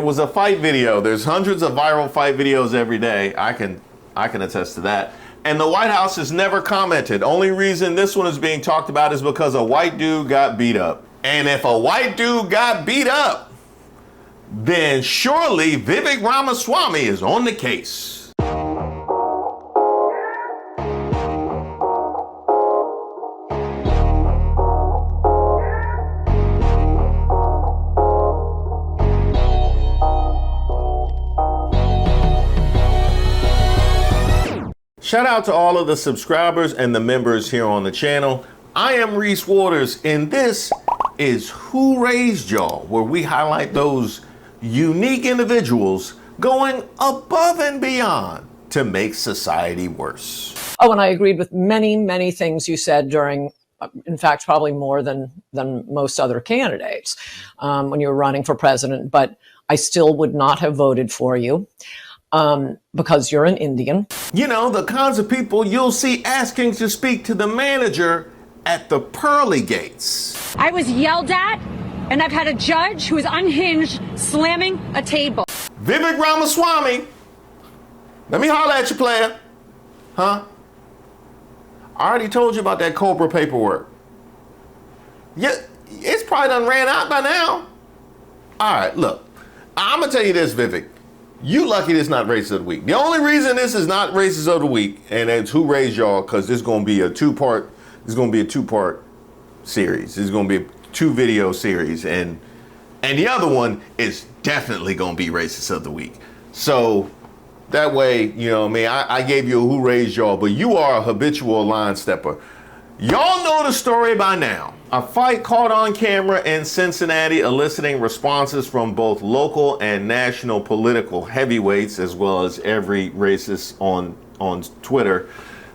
It was a fight video. There's hundreds of viral fight videos every day. I can attest to that. And the White House has never commented. Only reason this one is being talked about is because a white dude got beat up. And if a white dude got beat up, then surely Vivek Ramaswamy is on the case. Shout out to all of the subscribers and the members here on the channel. I am Reese Waters, and this is Who Raised Y'all, where we highlight those unique individuals going above and beyond to make society worse. Oh, and I agreed with many, many things you said during, in fact, probably more than most other candidates when you were running for president, but I still would not have voted for you. Because you're an Indian. You know, the kinds of people you'll see asking to speak to the manager at the pearly gates. I was yelled at, and I've had a judge who is unhinged slamming a table. Vivek Ramaswamy, let me holler at you, player. Huh? I already told you about that Cobra paperwork. Yeah, it's probably done ran out by now. All right, look, I'm gonna tell you this, Vivek. You lucky this is not Racist of the Week. The only reason this is not Racist of the Week, and it's Who Raised Y'all, because this is going to be a two-part series. This is going to be a 2-video series, and the other one is definitely going to be Racist of the Week. So that way, you know what I mean, I gave you a Who Raised Y'all, but you are a habitual line stepper. Y'all know the story by now. A fight caught on camera in Cincinnati, eliciting responses from both local and national political heavyweights, as well as every racist on Twitter.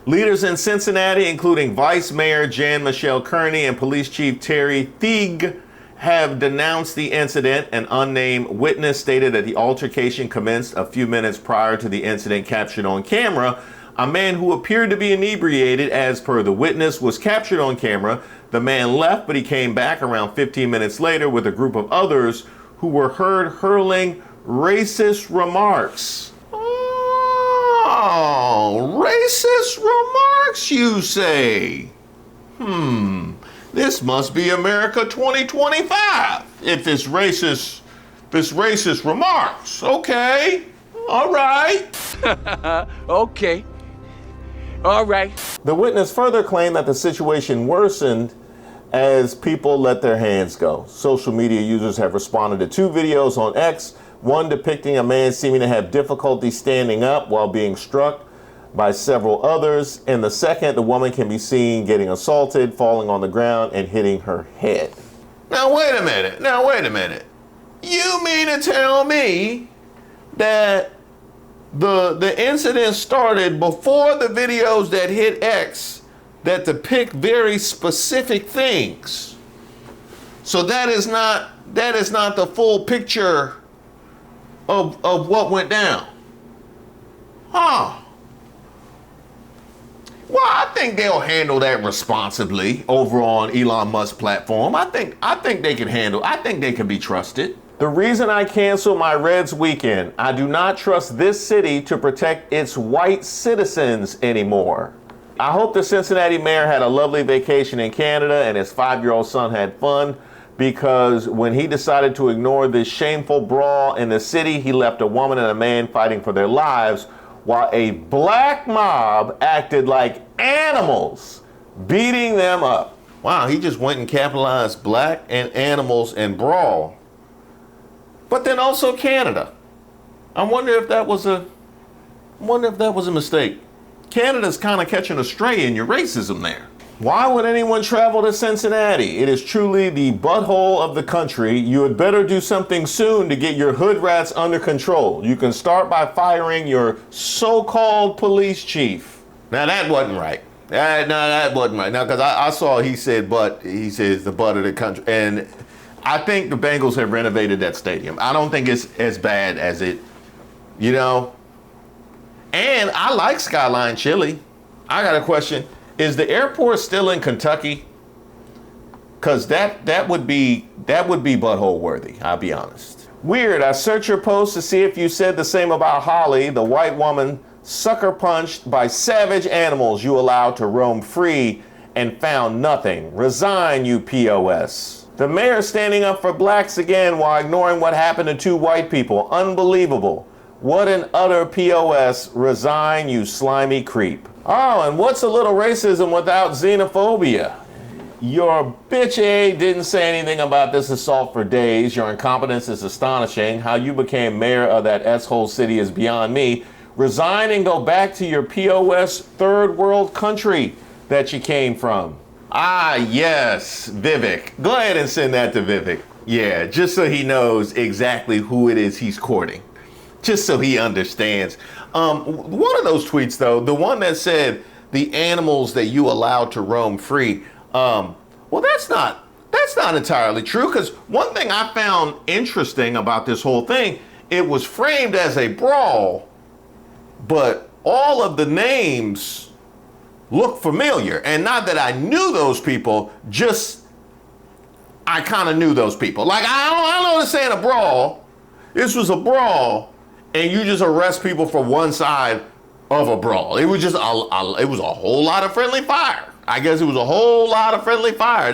Leaders in Cincinnati, including Vice Mayor Jan Michelle Kearney and Police Chief Terry Thieg, have denounced the incident. An unnamed witness stated that the altercation commenced a few minutes prior to the incident captured on camera. A man who appeared to be inebriated, as per the witness, was captured on camera. The man left, but he came back around 15 minutes later with a group of others who were heard hurling racist remarks. Oh, racist remarks, you say? This must be America 2025. If it's racist remarks. Okay, all right. Okay. All right. The witness further claimed that the situation worsened as people let their hands go. Social media users have responded to 2 videos on X, one depicting a man seeming to have difficulty standing up while being struck by several others. In the second, the woman can be seen getting assaulted, falling on the ground, and hitting her head. Now, wait a minute. You mean to tell me that the incident started before the videos that hit X that depict very specific things? So that is not the full picture of what went down. Huh. Well, I think they'll handle that responsibly over on Elon Musk's platform. I think they can handle. I think they can be trusted. The reason I canceled my Reds weekend: I do not trust this city to protect its white citizens anymore. I hope the Cincinnati mayor had a lovely vacation in Canada and his 5-year-old son had fun, because when he decided to ignore this shameful brawl in the city, he left a woman and a man fighting for their lives while a black mob acted like animals, beating them up. Wow, he just went and capitalized black and animals and brawl. But then also Canada. I wonder if that was a mistake. Canada's kind of catching a stray in your racism there. Why would anyone travel to Cincinnati? It is truly the butthole of the country. You had better do something soon to get your hood rats under control. You can start by firing your so-called police chief. Now that wasn't right. That wasn't right. Now, because I saw he said the butt of the country. And I think the Bengals have renovated that stadium. I don't think it's as bad as it, you know. And I like Skyline Chili. I got a question. Is the airport still in Kentucky? Because that would be butthole worthy, I'll be honest. Weird, I searched your post to see if you said the same about Holly, the white woman sucker punched by savage animals you allowed to roam free, and found nothing. Resign, you POS. The mayor standing up for blacks again while ignoring what happened to 2 white people. Unbelievable. What an utter POS. Resign, you slimy creep. Oh, and what's a little racism without xenophobia? Your bitch A didn't say anything about this assault for days. Your incompetence is astonishing. How you became mayor of that S-hole city is beyond me. Resign and go back to your POS third world country that you came from. Ah, yes, Vivek. Go ahead and send that to Vivek. Yeah, just so he knows exactly who it is he's courting. Just so he understands. One of those tweets, though, the one that said the animals that you allowed to roam free, well, that's not entirely true, because one thing I found interesting about this whole thing, it was framed as a brawl, but all of the names look familiar. And not that I knew those people, just I kind of knew those people. Like, I don't understand a brawl. This was a brawl, and you just arrest people for one side of a brawl. It was just it was a whole lot of friendly fire. I guess it was a whole lot of friendly fire.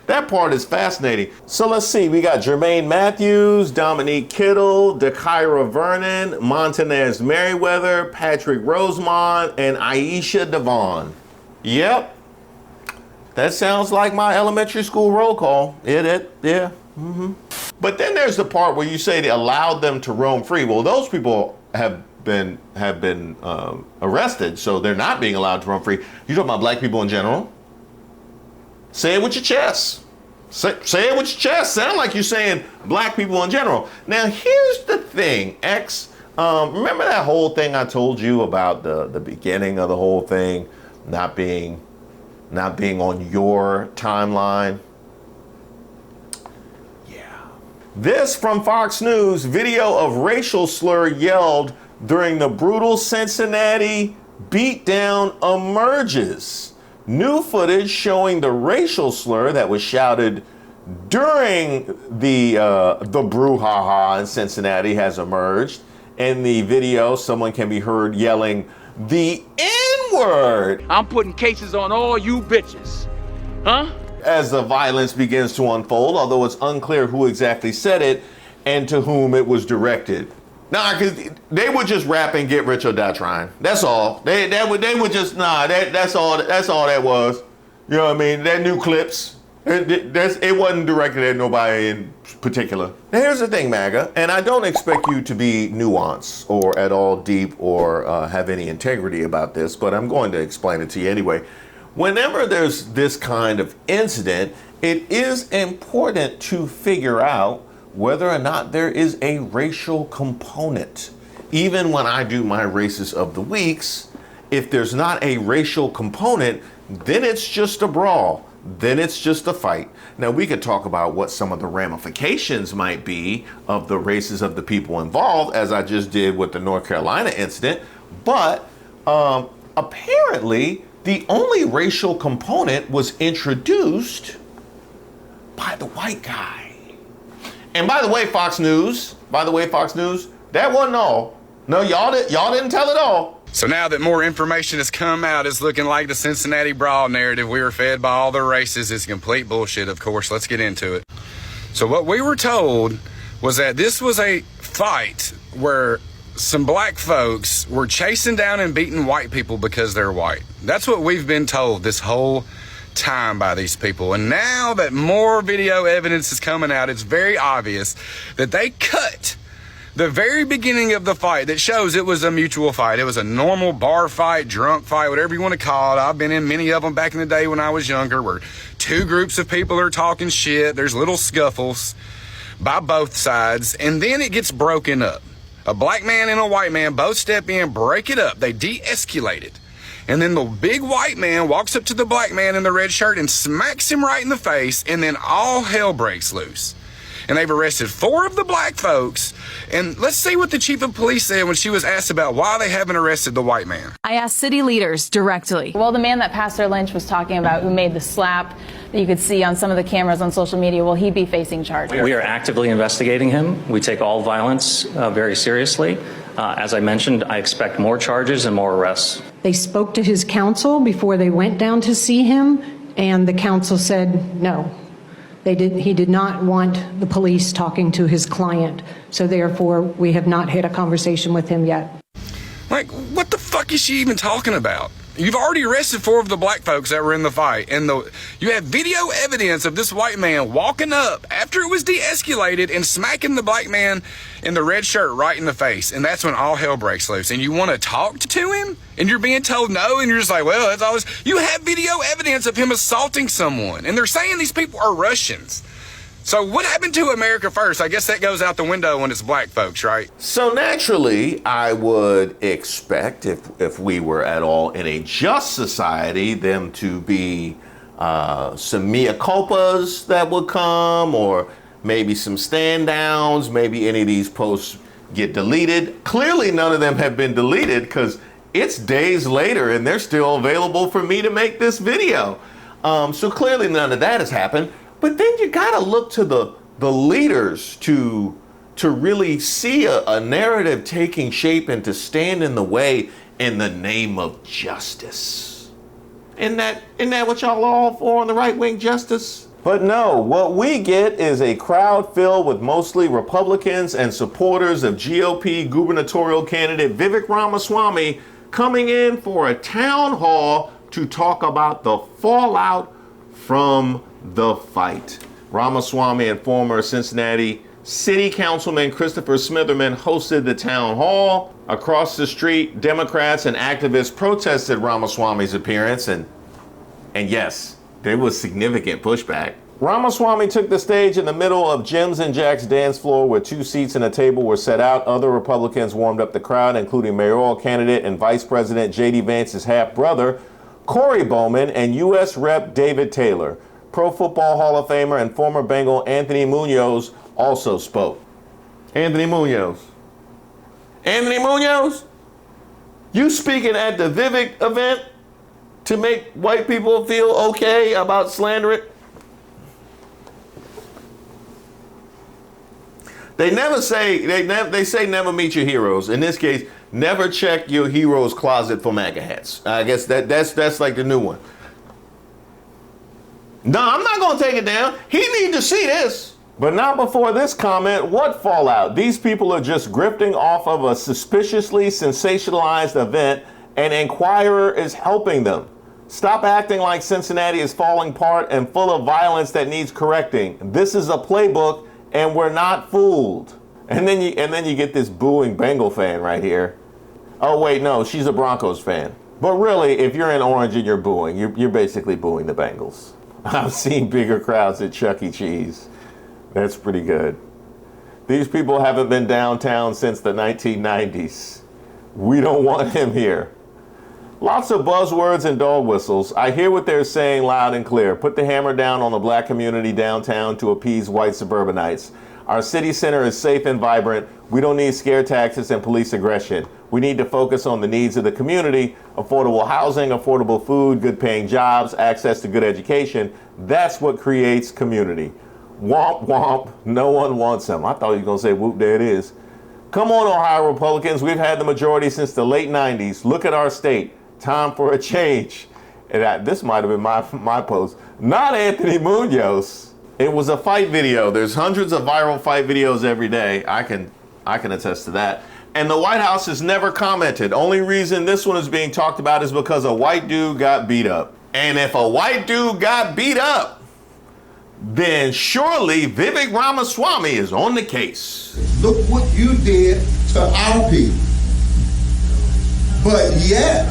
That part is fascinating. So let's see. We got Jermaine Matthews, Dominique Kittle, Dakira Vernon, Montanez Merriweather, Patrick Rosemont, and Aisha Devon. Yep. That sounds like my elementary school roll call. Yeah. Mm-hmm. But then there's the part where you say they allowed them to roam free. Well, those people have been arrested, so they're not being allowed to roam free. You talking about black people in general? Say it with your chest. Say it with your chest. Sound like you're saying black people in general. Now, here's the thing, X. Remember that whole thing I told you about the beginning of the whole thing not being on your timeline? Yeah. This from Fox News, video of racial slur yelled during the brutal Cincinnati beatdown emerges. New footage showing the racial slur that was shouted during the brouhaha in Cincinnati has emerged. In the video, someone can be heard yelling the N-word. I'm putting cases on all you bitches. Huh? As the violence begins to unfold, although it's unclear who exactly said it and to whom it was directed. Nah, because they would just rap and get rich or die trying. That's all. They would just, that's all that was. You know what I mean? That new clips, it wasn't directed at nobody in particular. Now here's the thing, MAGA, and I don't expect you to be nuanced or at all deep or have any integrity about this, but I'm going to explain it to you anyway. Whenever there's this kind of incident, it is important to figure out whether or not there is a racial component. Even when I do my races of the weeks, if there's not a racial component, then it's just a brawl. Then it's just a fight. Now, we could talk about what some of the ramifications might be of the races of the people involved, as I just did with the North Carolina incident, but apparently the only racial component was introduced by the white guy. And by the way, Fox News, that wasn't all. No, y'all didn't tell it all. So now that more information has come out, it's looking like the Cincinnati brawl narrative we were fed by all the races is complete bullshit, of course. Let's get into it. So what we were told was that this was a fight where some black folks were chasing down and beating white people because they're white. That's what we've been told this whole time by these people. And now that more video evidence is coming out, it's very obvious that they cut the very beginning of the fight that shows it was a mutual fight. It was a normal bar fight, drunk fight, whatever you want to call it. I've been in many of them back in the day when I was younger, where two groups of people are talking shit. There's little scuffles by both sides, and then it gets broken up. A black man and a white man both step in, break it up. They de-escalate it. And then the big white man walks up to the black man in the red shirt and smacks him right in the face, and then all hell breaks loose. And they've arrested 4 of the black folks. And let's see what the chief of police said when she was asked about why they haven't arrested the white man. I asked city leaders directly. Well, the man that Pastor Lynch was talking about who made the slap that you could see on some of the cameras on social media. Will he be facing charges? We are actively investigating him. We take all violence very seriously. As I mentioned, I expect more charges and more arrests. They spoke to his counsel before they went down to see him, and the counsel said no. He did not want the police talking to his client, so therefore we have not had a conversation with him yet. Like, what the fuck is she even talking about? You've already arrested 4 of the black folks that were in the fight, and you have video evidence of this white man walking up after it was de-escalated and smacking the black man in the red shirt right in the face, and that's when all hell breaks loose. And you want to talk to him, and you're being told no, and you're just like, well, that's all this. You have video evidence of him assaulting someone, and they're saying these people are Russians. So what happened to America first? I guess that goes out the window when it's black folks, right? So naturally, I would expect, if we were at all in a just society, them to be some mea culpas that would come, or maybe some stand downs, maybe any of these posts get deleted. Clearly none of them have been deleted because it's days later and they're still available for me to make this video. So clearly none of that has happened. But then you gotta look to the leaders to really see a narrative taking shape and to stand in the way in the name of justice. Isn't that what y'all are all for on the right wing, justice? But no, what we get is a crowd filled with mostly Republicans and supporters of GOP gubernatorial candidate Vivek Ramaswamy coming in for a town hall to talk about the fallout from the fight. Ramaswamy and former Cincinnati City Councilman Christopher Smitherman hosted the town hall. Across the street, Democrats and activists protested Ramaswamy's appearance, and yes, there was significant pushback. Ramaswamy took the stage in the middle of Jim's and Jack's dance floor where 2 seats and a table were set out. Other Republicans warmed up the crowd, including mayoral candidate and Vice President J.D. Vance's half-brother, Corey Bowman, and U.S. Rep. David Taylor. Pro Football Hall of Famer and former Bengal Anthony Munoz also spoke. Anthony Munoz, you speaking at the Vivek event to make white people feel okay about slandering? They say never meet your heroes. In this case, never check your hero's closet for MAGA hats. I guess that's like the new one. No, I'm not going to take it down. He need to see this. But not before this comment. What fallout? These people are just grifting off of a suspiciously sensationalized event, and Inquirer is helping them. Stop acting like Cincinnati is falling apart and full of violence that needs correcting. This is a playbook, and we're not fooled. And then you get this booing Bengal fan right here. Oh wait, no, she's a Broncos fan. But really, if you're in orange and you're booing, you're basically booing the Bengals. I've seen bigger crowds at Chuck E. Cheese. That's pretty good. These people haven't been downtown since the 1990s. We don't want him here. Lots of buzzwords and dog whistles. I hear what they're saying loud and clear. Put the hammer down on the black community downtown to appease white suburbanites. Our city center is safe and vibrant. We don't need scare tactics and police aggression. We need to focus on the needs of the community: affordable housing, affordable food, good paying jobs, access to good education. That's what creates community. Womp womp, no one wants them. I thought you were going to say whoop, there it is. Come on, Ohio Republicans, we've had the majority since the late 90s. Look at our state. Time for a change. And this might have been my post. Not Anthony Munoz. It was a fight video. There's hundreds of viral fight videos every day. I can attest to that. And the White House has never commented. Only reason this one is being talked about is because a white dude got beat up. And if a white dude got beat up, then surely Vivek Ramaswamy is on the case. Look what you did to our people. But yet,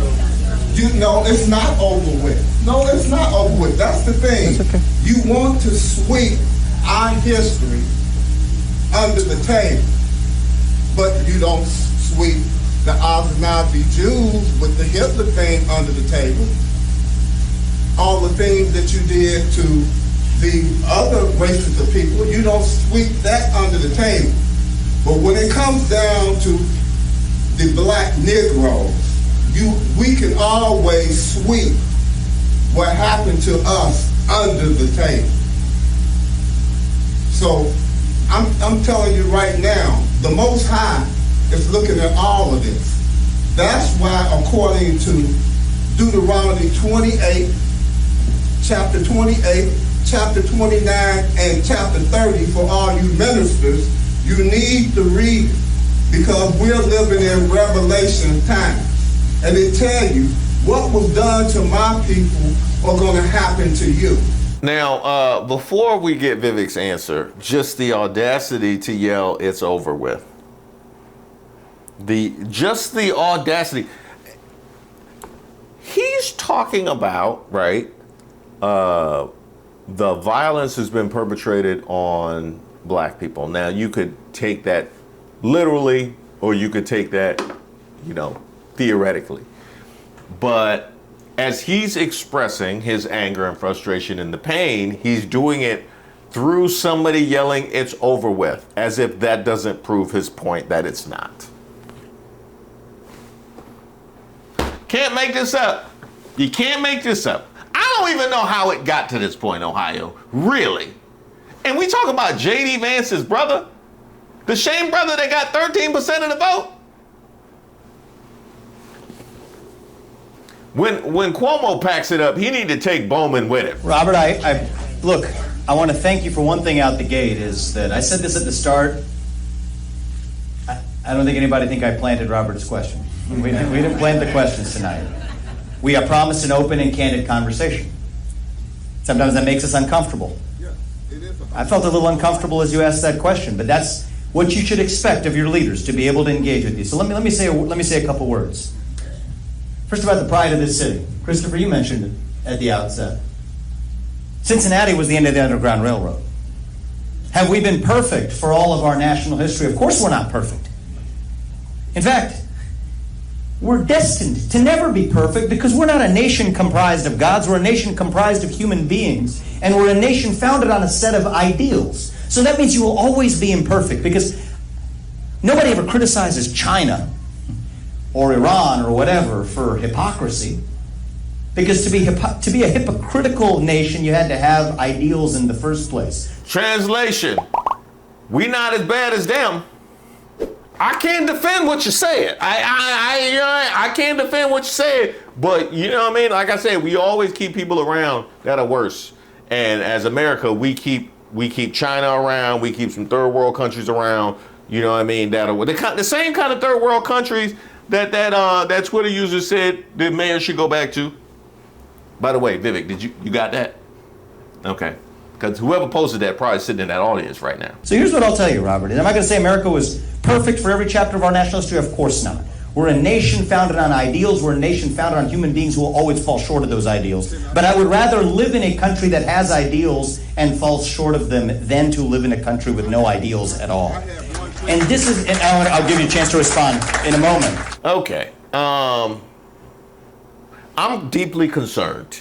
you know, it's not over with. No, it's not over with. That's the thing. That's okay. You want to sweep our history under the table, but you don't sweep the Ashkenazi Jews with the Hitler thing under the table. All the things that you did to the other races of people, you don't sweep that under the table. But when it comes down to the black Negroes, we can always sweep what happened to us under the table. So I'm telling you right now, the Most High is looking at all of this. That's why, according to Deuteronomy 28, chapter 28, chapter 29, and chapter 30, for all you ministers, you need to read it, because we're living in Revelation times. And it tell you what was done to my people are going to happen to you. Now, before we get Vivek's answer, just the audacity to yell, "It's over with." Just the audacity. He's talking about, right, the violence has been perpetrated on black people. Now, you could take that literally, or you could take that, theoretically. But as he's expressing his anger and frustration and the pain, he's doing it through somebody yelling, "It's over with," as if that doesn't prove his point that it's not. Can't make this up. You can't make this up. I don't even know how it got to this point, Ohio. Really. And we talk about J.D. Vance's brother, the same brother that got 13% of the vote. When Cuomo packs it up, he need to take Bowman with him. Robert, look, I want to thank you for one thing out the gate, is that I said this at the start. I don't think anybody think I planted Robert's question. We didn't plant the questions tonight. We have promised an open and candid conversation. Sometimes that makes us uncomfortable. I felt a little uncomfortable as you asked that question, but that's what you should expect of your leaders, to be able to engage with you. So let me say a couple words. First, about the pride of this city. Christopher, you mentioned it at the outset. Cincinnati was the end of the Underground Railroad. Have we been perfect for all of our national history? Of course we're not perfect. In fact, we're destined to never be perfect, because we're not a nation comprised of gods. We're a nation comprised of human beings. And we're a nation founded on a set of ideals. So that means you will always be imperfect, because nobody ever criticizes China or Iran or whatever for hypocrisy. Because to be a hypocritical nation, you had to have ideals in the first place. Translation: we not as bad as them. I can't defend what you said. I can't defend what you said. But you know what I mean? Like I said, we always keep people around that are worse. And as America, we keep China around. We keep some third world countries around. You know what I mean? That are the same kind of third world countries that Twitter user said the mayor should go back to. By the way, Vivek, did you got that? Okay. Because whoever posted that probably sitting in that audience right now. So here's what I'll tell you, Robert. And am I going to say America was perfect for every chapter of our national history? Of course not. We're a nation founded on ideals. We're a nation founded on human beings who will always fall short of those ideals. But I would rather live in a country that has ideals and falls short of them than to live in a country with no ideals at all. And this is, and I'll give you a chance to respond in a moment. Okay. I'm deeply concerned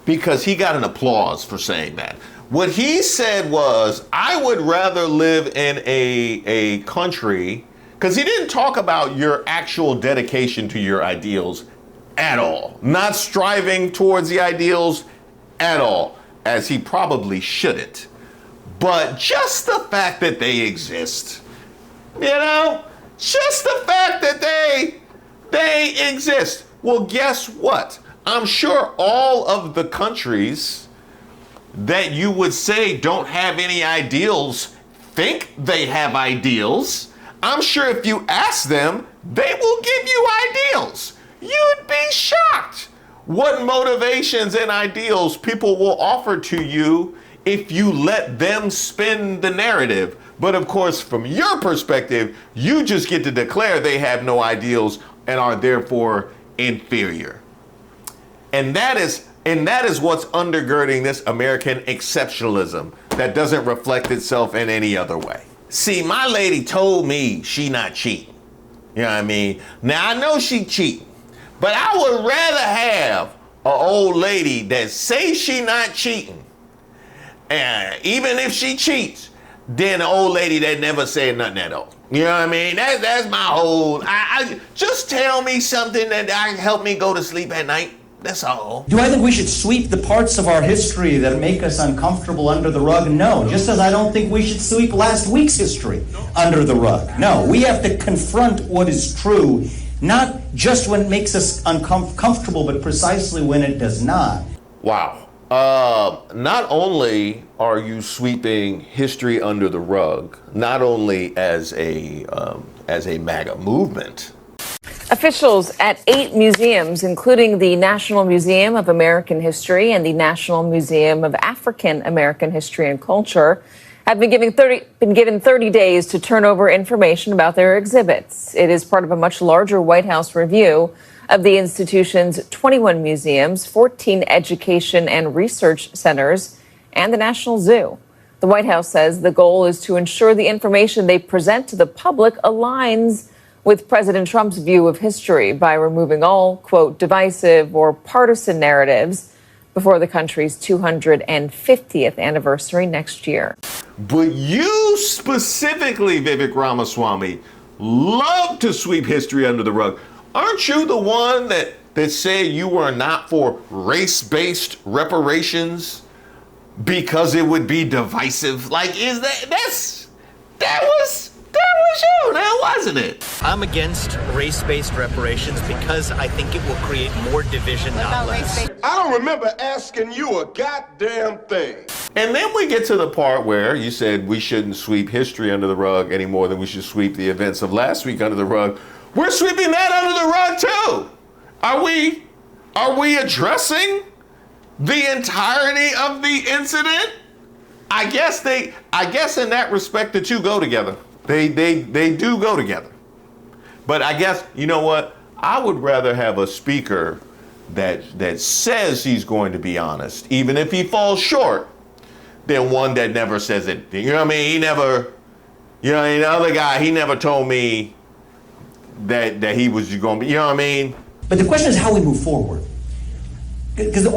because he got an applause for saying that. What he said was, I would rather live in a country, because he didn't talk about your actual dedication to your ideals at all. Not striving towards the ideals at all, as he probably shouldn't. But just the fact that they exist, just the fact that they exist. Well, guess what? I'm sure all of the countries that you would say don't have any ideals think they have ideals. I'm sure if you ask them, they will give you ideals. You'd be shocked what motivations and ideals people will offer to you if you let them spin the narrative. But of course, from your perspective, you just get to declare they have no ideals and are therefore inferior. And that is what's undergirding this American exceptionalism that doesn't reflect itself in any other way. See, my lady told me she not cheating. You know what I mean? Now, I know she cheating, but I would rather have an old lady that say she not cheating, and even if she cheats, than an old lady that never said nothing at all. You know what I mean? That's my whole, I just tell me something that help me go to sleep at night. That's all. Do I think we should sweep the parts of our history that make us uncomfortable under the rug? No. Just as I don't think we should sweep last week's history under the rug. No. We have to confront what is true, not just when it makes us uncomfortable, but precisely when it does not. Wow. Not only are you sweeping history under the rug, not only as a MAGA movement. Officials at 8 museums, including the National Museum of American History and the National Museum of African American History and Culture, have been given 30 days to turn over information about their exhibits. It is part of a much larger White House review of the institution's 21 museums, 14 education and research centers, and the National Zoo. The White House says the goal is to ensure the information they present to the public aligns with President Trump's view of history by removing all, quote, divisive or partisan narratives before the country's 250th anniversary next year. But you specifically, Vivek Ramaswamy, love to sweep history under the rug. Aren't you the one that said you were not for race-based reparations because it would be divisive? Like, that was you now, wasn't it? I'm against race-based reparations because I think it will create more division, not less. I don't remember asking you a goddamn thing. And then we get to the part where you said we shouldn't sweep history under the rug any more than we should sweep the events of last week under the rug. We're sweeping that under the rug too. Are we addressing the entirety of the incident? I guess in that respect the two go together. They do go together. But I guess, you know what? I would rather have a speaker that says he's going to be honest, even if he falls short, than one that never says it. You know what I mean? He never, the other guy, he never told me that he was going to be, you know what I mean? But the question is how we move forward. Because the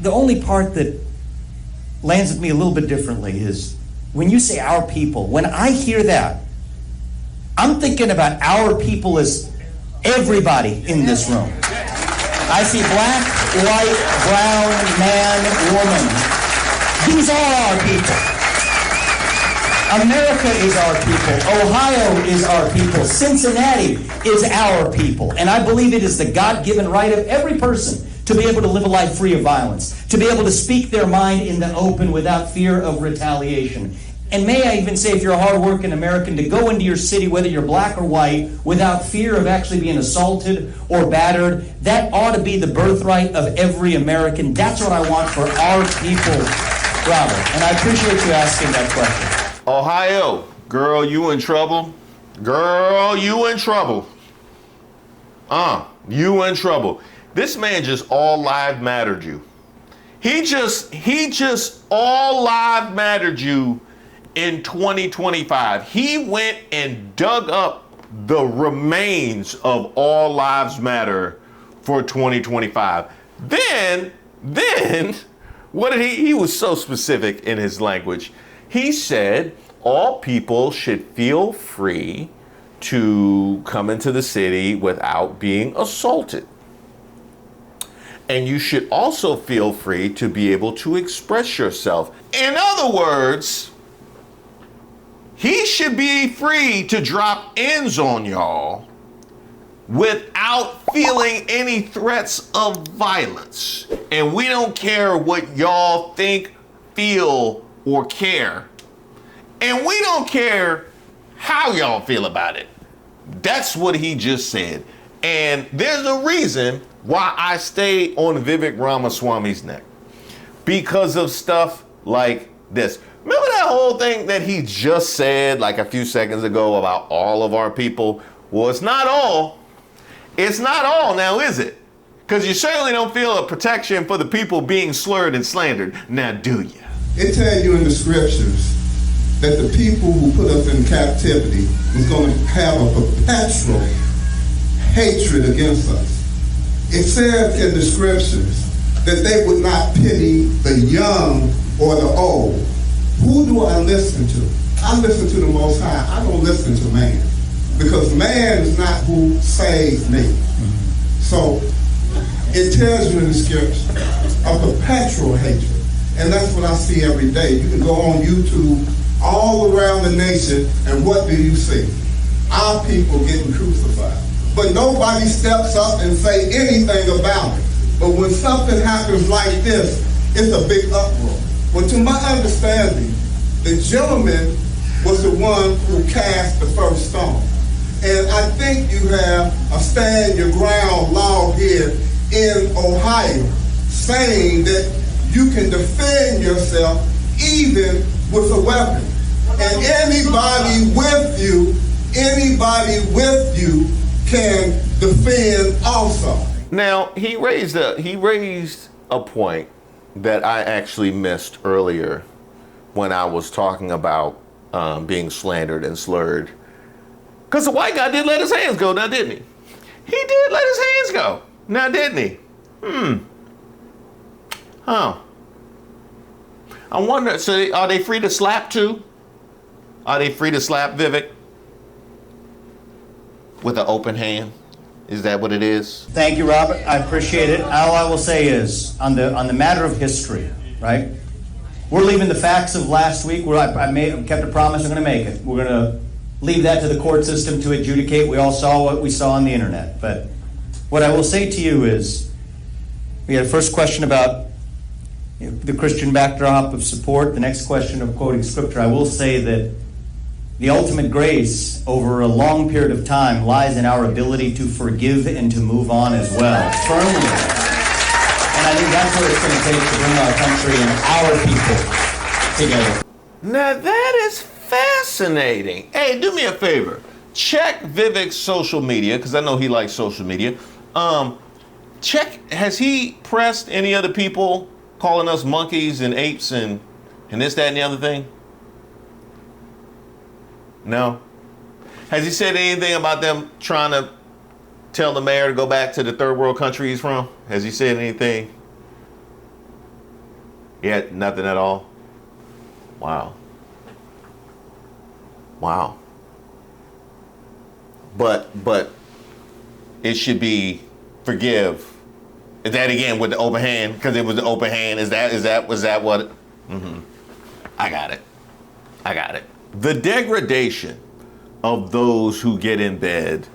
only part that lands with me a little bit differently is when you say our people. When I hear that, I'm thinking about our people as everybody in this room. I see black, white, brown, man, woman. These are our people. America is our people. Ohio is our people. Cincinnati is our people. And I believe it is the God-given right of every person to be able to live a life free of violence, to be able to speak their mind in the open without fear of retaliation. And may I even say, if you're a hard-working American, to go into your city, whether you're black or white, without fear of actually being assaulted or battered, that ought to be the birthright of every American. That's what I want for our people, Robert. And I appreciate you asking that question. Ohio, girl, you in trouble. Girl, you in trouble. You in trouble. This man just all live mattered you. He just all live mattered you in 2025. He went and dug up the remains of All Lives Matter for 2025. Then what did he was so specific in his language. He said all people should feel free to come into the city without being assaulted. And you should also feel free to be able to express yourself. In other words, he should be free to drop ends on y'all without feeling any threats of violence. And we don't care what y'all think, feel, or care. And we don't care how y'all feel about it. That's what he just said. And there's a reason why I stay on Vivek Ramaswamy's neck. Because of stuff like this. Remember that whole thing that he just said like a few seconds ago about all of our people? Well, it's not all. It's not all now, is it? Because you certainly don't feel a protection for the people being slurred and slandered. Now, do you? It tells you in the scriptures that the people who put us in captivity was going to have a perpetual hatred against us. It says in the scriptures that they would not pity the young or the old. Who do I listen to? I listen to the Most High. I don't listen to man. Because man is not who saves me. So It tells you in the scripture a perpetual hatred. And that's what I see every day. You can go on YouTube all around the nation, and what do you see? Our people getting crucified. But nobody steps up and say anything about it. But when something happens like this, it's a big uproar. Well, to my understanding, the gentleman was the one who cast the first stone. And I think you have a stand your ground law here in Ohio saying that you can defend yourself even with a weapon. And anybody with you can defend also. Now, he raised a point that I actually missed earlier when I was talking about being slandered and slurred. Because the white guy did let his hands go, now didn't he? He did let his hands go, now didn't he? Huh. I wonder, so are they free to slap too? Are they free to slap Vivek with an open hand? Is that what it is? Thank you, Robert. I appreciate it. All I will say is, on the matter of history, right? We're leaving the facts of last week. I kept a promise. I'm going to make it. We're going to leave that to the court system to adjudicate. We all saw what we saw on the internet. But what I will say to you is, we had a first question about the Christian backdrop of support. The next question of quoting scripture. I will say that the ultimate grace over a long period of time lies in our ability to forgive and to move on as well, firmly. And I think that's what it's going to take to bring our country and our people together. Now that is fascinating. Hey, do me a favor. Check Vivek's social media, because I know he likes social media. Check, has he pressed any other people calling us monkeys and apes and this, that, and the other thing? No? Has he said anything about them trying to tell the mayor to go back to the third world country he's from? Has he said anything? Yeah, nothing at all? Wow. Wow. But it should be forgive. Is that again with the open hand? Because it was the open hand. Was that what? I got it. The degradation of those who get in bed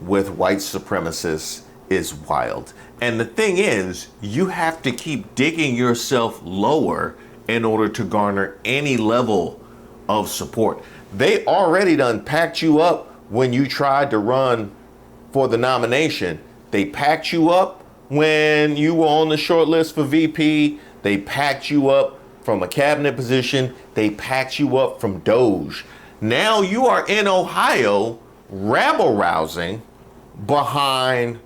with white supremacists is wild. And the thing is, you have to keep digging yourself lower in order to garner any level of support. They already done packed you up when you tried to run for the nomination. They packed you up when you were on the short list for VP. They packed you up from a cabinet position. They packed you up from Doge. Now you are in Ohio rabble rousing behind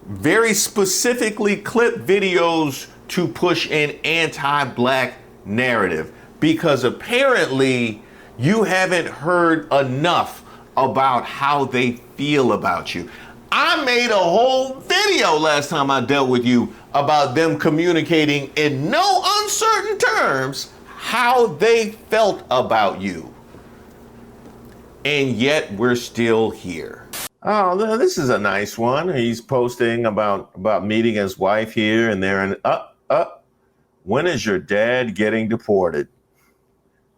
very specifically clipped videos to push an anti-black narrative, because apparently you haven't heard enough about how they feel about you. I made a whole video last time I dealt with you about them communicating in no uncertain terms how they felt about you. And yet we're still here. Oh, this is a nice one. He's posting about meeting his wife here and there, and when is your dad getting deported?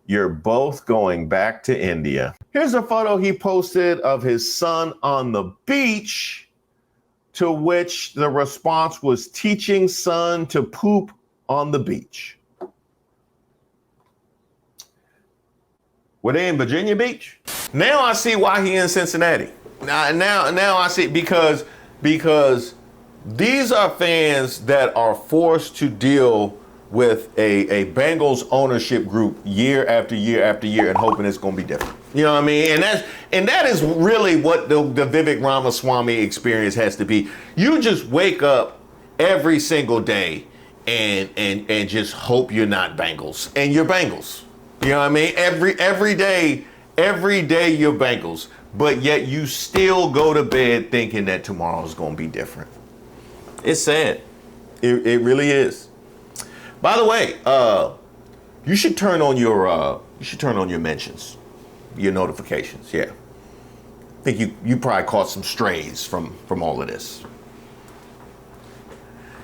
You're both going back to India. Here's a photo he posted of his son on the beach, to which the response was teaching son to poop on the beach. Were they in Virginia Beach? Now I see why he in Cincinnati. Now I see, because these are fans that are forced to deal with a Bengals ownership group year after year after year and hoping it's going to be different. You know what I mean? And that is really what the Vivek Ramaswamy experience has to be. You just wake up every single day and just hope you're not Bengals, and you're Bengals. You know what I mean? Every day you're Bengals, but yet you still go to bed thinking that tomorrow's going to be different. It's sad. It really is. By the way, you should turn on your mentions, your notifications. Yeah, I think you probably caught some strays from all of this.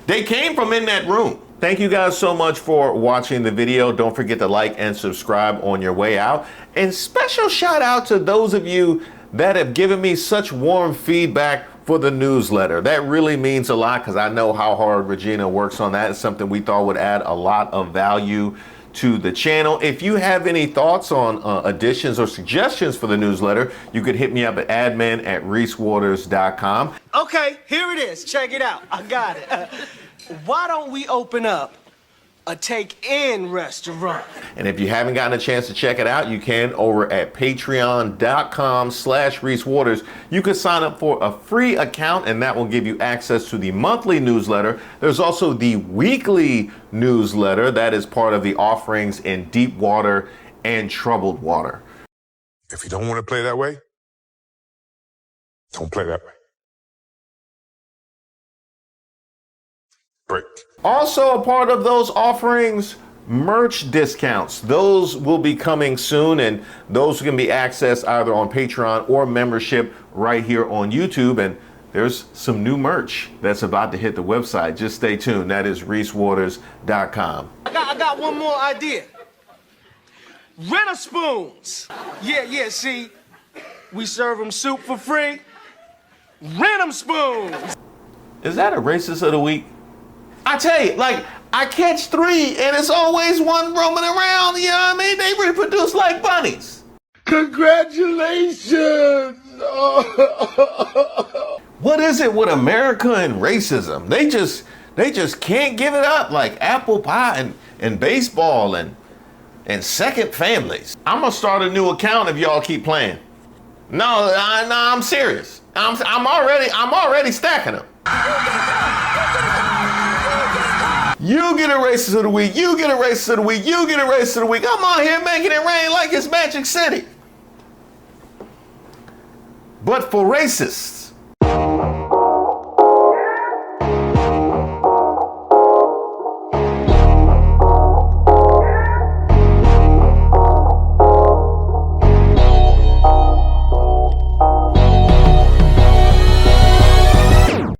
They came from in that room. Thank you guys so much for watching the video. Don't forget to like and subscribe on your way out. And special shout out to those of you that have given me such warm feedback for the newsletter. That really means a lot because I know how hard Regina works on that. It's something we thought would add a lot of value to the channel. If you have any thoughts on additions or suggestions for the newsletter, you could hit me up at admin@reesewaters.com. Okay, here it is. Check it out. I got it. Why don't we open up a take-in restaurant? And if you haven't gotten a chance to check it out, you can over at patreon.com/reesewaters. You can sign up for a free account and that will give you access to the monthly newsletter. There's also the weekly newsletter that is part of the offerings in deep water and troubled water. If you don't want to play that way, don't play that way. Break. Also a part of those offerings, merch discounts. Those will be coming soon, and those can be accessed either on Patreon or membership right here on YouTube. And there's some new merch that's about to hit the website. Just stay tuned. That is reesewaters.com. I got one more idea. Rent spoons. Yeah, see, we serve them soup for free. Rent them spoons. Is that a racist of the week? I tell you, like, I catch 3 and it's always one roaming around, you know what I mean? They reproduce like bunnies. Congratulations! What is it with America and racism? They just can't give it up, like apple pie and baseball and second families. I'm gonna start a new account if y'all keep playing. No, I'm serious. I'm already stacking them. You get a racist of the week, you get a racist of the week, you get a racist of the week. I'm out here making it rain like it's Magic City. But for racists,